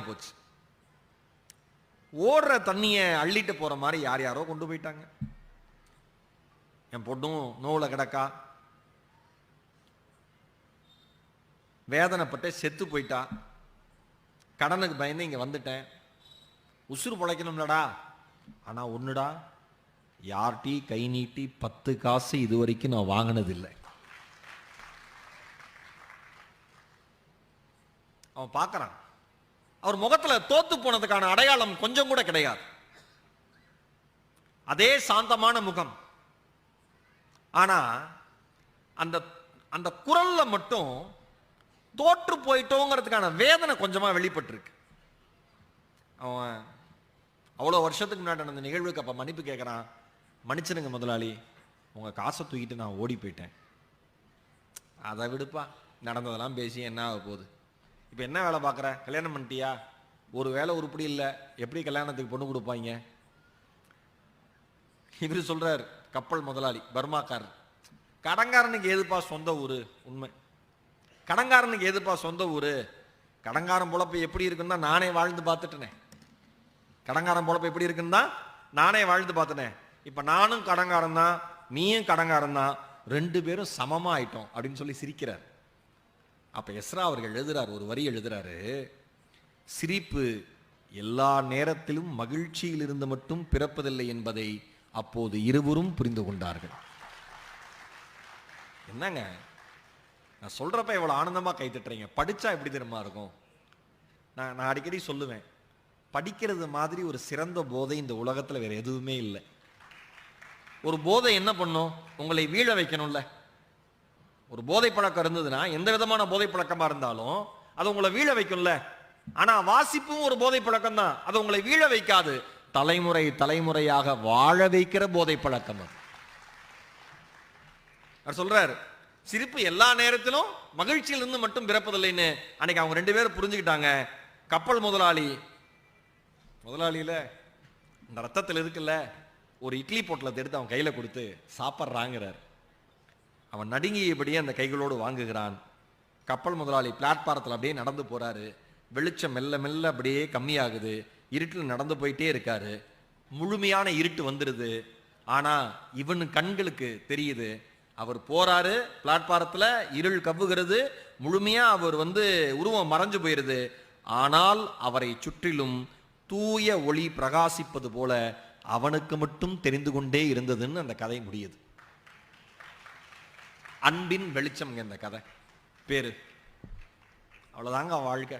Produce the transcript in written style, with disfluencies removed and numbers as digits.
போச்சு. ஓடுற தண்ணியை அள்ளிட்டு போற மாதிரி யார் யாரோ கொண்டு போயிட்டாங்க. என் பொண்ணும் நோவுல கிடக்கா, வேதனைப்பட்டு செத்து போயிட்டா. கடனுக்கு பயந்து இங்க வந்துட்டேன். உசுறு பொழைக்கணும்லடா. ஆனா ஒண்ணுடா, யார்டி கை நீட்டி 10 காசு இது வரைக்கும் நான் வாங்கினதில்லை. அவன் பார்க்கறான், அவர் முகத்துல தோத்து போனதுக்கான அடையாளம் கொஞ்சம் கூட கிடையாது. அதே சாந்தமான முகம். ஆனா அந்த அந்த குரல்ல மட்டும் தோற்று போயிட்டோங்கிறதுக்கான வேதனை கொஞ்சமா வெளிப்பட்டிருக்கு. அவன் அவ்வளோ வருஷத்துக்கு முன்னாடி நடந்த நிகழ்வுக்கு அப்ப மன்னிப்பு கேட்கறான். மன்னிச்சிருங்க முதலாளி, உங்க காசை தூக்கிட்டு நான் ஓடி போயிட்டேன். அதை விடுப்பா, நடந்ததெல்லாம் பேசி என்ன ஆக போகுது. இப்போ என்ன வேலை பார்க்குற? கல்யாணம் பண்ணிட்டியா? ஒரு வேலை உருப்படி இல்லை, எப்படி கல்யாணத்துக்கு பொண்ணு கொடுப்பாங்க? இவர் சொல்றார், கப்பல் முதலாளி பர்மாக்காரர், கடங்காரனுக்கு எதுப்பா சொந்த ஊரு? உண்மை, கடங்காரனுக்கு எதுப்பா சொந்த ஊரு? கடங்காரன் பொழப்பு எப்படி இருக்குன்னு தான் நானே வாழ்ந்து பார்த்துட்டேனே. கடங்காரன் பொழப்பு எப்படி இருக்குன்னு தான் நானே வாழ்ந்து பார்த்துனேன். இப்போ நானும் கடங்காரன் தான், நீயும் கடங்காரன் தான், 2 பேரும் சமமா ஆயிட்டோம் அப்படின்னு சொல்லி சிரிக்கிறார். அப்ப எஸ்ரா அவர்கள் எழுதுறார், ஒரு வரி எழுதுறாரு, சிரிப்பு எல்லா நேரத்திலும் மகிழ்ச்சியில் இருந்து மட்டும் பிறப்பதில்லை என்பதை அப்போது இருவரும் புரிந்து கொண்டார்கள். என்னங்க நான் சொல்றப்ப எவ்வளவு ஆனந்தமா கை தட்டுறீங்க. படிச்சா எப்படி தெரியுமா இருக்கும்? நான் அடிக்கடி சொல்லுவேன், படிக்கிறது மாதிரி ஒரு சிறந்த போதை இந்த உலகத்துல வேற எதுவுமே இல்லை. ஒரு போதை என்ன பண்ணும்? உங்களை வீழ வைக்கணும்ல. ஒரு போதை பழக்கம் இருந்ததுன்னா, எந்த விதமான போதை பழக்கமா இருந்தாலும் அது உங்களை வீழ வைக்கும்ல. ஆனா வாசிப்பும் ஒரு போதை பழக்கம் தான், அது உங்களை வீழ வைக்காது, தலைமுறை தலைமுறையாக வாழ வைக்கிற போதை பழக்கம். அவர் சொல்றார், சிரிப்பு எல்லா நேரத்திலும் மகிழ்ச்சியிலிருந்து மட்டும் பிறப்பதில்லைன்னு. அன்னைக்கு அவங்க 2 பேரும் புரிஞ்சுக்கிட்டாங்க. கப்பல் முதலாளியில இந்த ரத்தத்தில் இருக்குல்ல, ஒரு இட்லி பொட்டலத்தை எடுத்து அவன் கையில கொடுத்து சாப்பிட்றாங்கிறார். அவன் நடுங்கியபடியே அந்த கைகளோடு வாங்குகிறான். கப்பல் முதலாளி பிளாட்பாரத்தில் அப்படியே நடந்து போறாரு. வெளிச்சம் மெல்ல மெல்ல அப்படியே கம்மியாகுது. இருட்டில் நடந்து போயிட்டே இருக்காரு. முழுமையான இருட்டு வந்துடுது. ஆனா இவனு கண்களுக்கு தெரியுது, அவர் போறாரு, பிளாட்பாரத்தில் இருள் கவ்வுகிறது, முழுமையா அவர் உருவம் மறைஞ்சு போயிருது. ஆனால் அவரை சுற்றிலும் தூய ஒளி பிரகாசிப்பது போல அவனுக்கு மட்டும் தெரிந்து கொண்டே இருந்ததுன்னு அந்த கதை முடியுது. அன்பின் வெளிச்சம் இந்த கதை பேரு. அவ்வளவுதாங்க வாழ்க்கை.